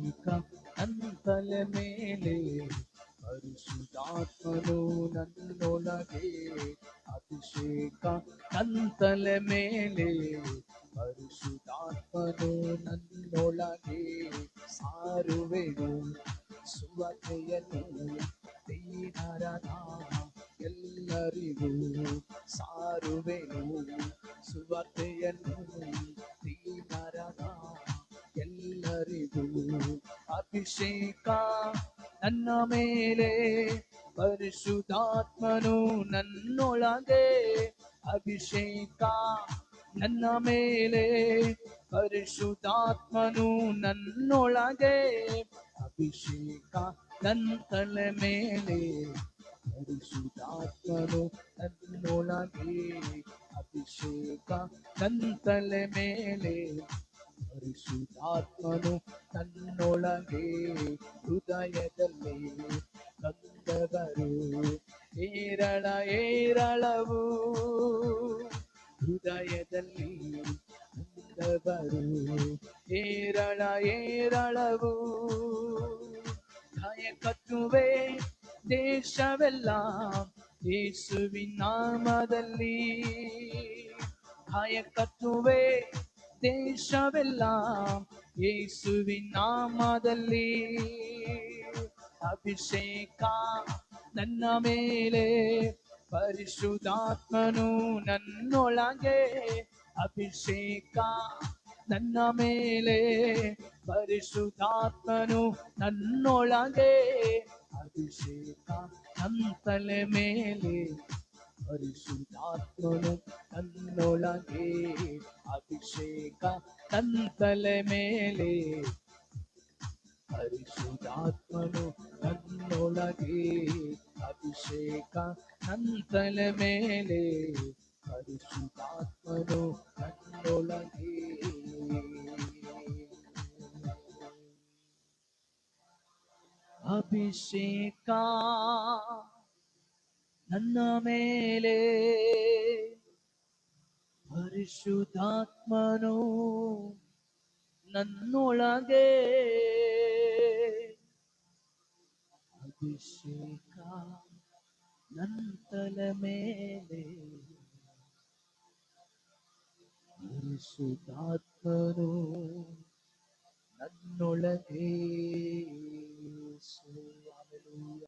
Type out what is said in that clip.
ನನ್ನ ತಲೆ ಮೇಲೆ ಪರಿಶುದ್ಧಾತ್ಮನು ನನ್ನೊಳಗೆ ಅಭಿಷೇಕ ನನ್ನ ತಲೆ ಮೇಲೆ ಪರಿಶುದ್ಧಾತ್ಮನು ನನ್ನೊಳಗೆ ಸಾರುವೆನು ಸುವಾರ್ತೆಯನ್ನು ದೀನರ ಎಲ್ಲರಿಗೂ ಸಾರುವೆನು ಸುವಾರ್ತೆಯನ್ನು ದೀನರ ಎಲ್ಲರಿಗೂ ಅಭಿಷೇಕ ನನ್ನ ಮೇಲೆ ಪರಿಶುದ್ಧಾತ್ಮನು ನನ್ನೊಳಗೆ ಅಭಿಷೇಕ ನನ್ನ ಮೇಲೆ ಪರಿಶುದ್ಧಾತ್ಮನು ನನ್ನೊಳಗೆ ಅಭಿಷೇಕ ನನ್ನ ತಲೆ ಮೇಲೆ ಪರಿಶುದ್ಧಾತ್ಮನು ನನ್ನೊಳಗೆ ಅಭಿಷೇಕ ನನ್ನ ತಲೆ ಮೇಲೆ ಪರಿಶುದ್ಧಾತ್ಮನು ನನ್ನೊಳಗೆ ಹೃದಯದಲ್ಲಿ ತಂದವರು ಏರಳವು ಹೃದಯದಲ್ಲಿ ತಂದವರು ಏರಳವು ಕಾಯ ಕಟ್ಟುವೆ ದೇಶವೆಲ್ಲ ಯೇಸುವಿನ ನಾಮದಲ್ಲಿ ಕಾಯ ಕಟ್ಟುವೆ ದೇಶವೆಲ್ಲ ಯೇಸುವಿನ ನಾಮದಲ್ಲಿ ಅಭಿಷೇಕ ನನ್ನ ಮೇಲೆ ಪರಿಶುದ್ಧಾತ್ಮನು ನನ್ನೊಳಗೆ ಅಭಿಷೇಕ ನನ್ನ ಮೇಲೆ ಪರಿಶುದ್ಧಾತ್ಮನು ನನ್ನೊಳಗೆ ಅಭಿಷೇಕ ನನ್ನ ತಲೆ ಮೇಲೆ ಪರಿಶುದ್ಧಾತ್ಮನು ನನ್ನೊಳಗೆ ಅಭಿಷೇಕ ನನ್ನ ತಲೆ ಮೇಲೆ ಪರಿಶುದ್ಧಾತ್ಮನು ನನ್ನೊಳಗೆ ಅಭಿಷೇಕ ನನ್ನ ತಲೆ ಮೇಲೆ ಪರಿಶುದ್ಧಾತ್ಮನು ನನ್ನೊಳಗೆ ಅಭಿಷೇಕ ನನ್ನ ಮೇಲೆ ಪರಿಶುದ್ಧಾತ್ಮನು ನನ್ನೊಳಗೆ ಅಭಿಷೇಕ ನನ್ನ ತಲೆ ಮೇಲೆ ಪರಿಶುದ್ಧಾತ್ಮನು ನನ್ನೊಳಗೆ. ಹಲ್ಲೆಲೂಯ.